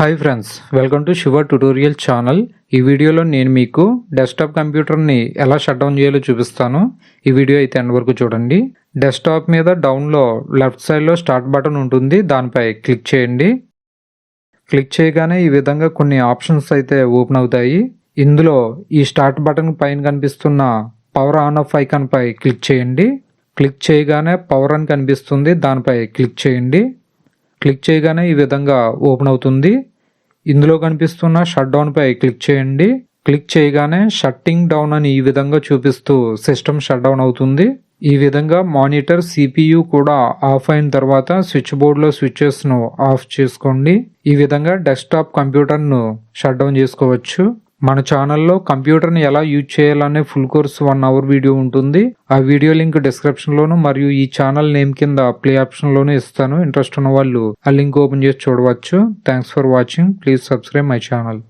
Hi friends, welcome to Shiva tutorial channel. ఈ వీడియోలో నేను మీకు డెస్క్టాప్ కంప్యూటర్ని ఎలా షట్ డౌన్ చేయాలో చూపిస్తాను. ఈ వీడియో అయితే ఎండ్ వరకు చూడండి. డెస్క్టాప్ మీద డౌన్లో లెఫ్ట్ సైడ్లో స్టార్ట్ బటన్ ఉంటుంది, దానిపై క్లిక్ చేయండి. క్లిక్ చేయగానే ఈ విధంగా కొన్ని ఆప్షన్స్ అయితే ఓపెన్ అవుతాయి. ఇందులో ఈ స్టార్ట్ బటన్ పైన కనిపిస్తున్న పవర్ ఆన్ ఆఫ్ ఐకాన్ పై క్లిక్ చేయండి. క్లిక్ చేయగానే పవర్ అని కనిపిస్తుంది, దానిపై క్లిక్ చేయండి. క్లిక్ చేయగానే ఈ విధంగా ఓపెన్ అవుతుంది. ఇందులో కనిపిస్తున్న షట్ డౌన్ పై క్లిక్ చేయండి. క్లిక్ చేయగానే షట్టింగ్ డౌన్ అని ఈ విధంగా చూపిస్తూ సిస్టమ్ షట్ డౌన్ అవుతుంది. ఈ విధంగా మానిటర్, CPU కూడా ఆఫ్ అయిన తర్వాత స్విచ్ బోర్డులో స్విచెస్ను ఆఫ్ చేసుకోండి. ఈ విధంగా డెస్క్టాప్ కంప్యూటర్ను షట్ డౌన్ చేసుకోవచ్చు. మన ఛానల్లో కంప్యూటర్ని ఎలా యూజ్ చేయాలనే ఫుల్ కోర్స్ 1 అవర్ వీడియో ఉంటుంది. ఆ వీడియో లింక్ డిస్క్రిప్షన్లోను మరియు ఈ ఛానల్ నేమ్ కింద ప్లే ఆప్షన్లోనూ ఇస్తాను. ఇంట్రెస్ట్ ఉన్న వాళ్ళు ఆ లింక్ ఓపెన్ చేసి చూడవచ్చు. Thanks for watching. Please subscribe my channel.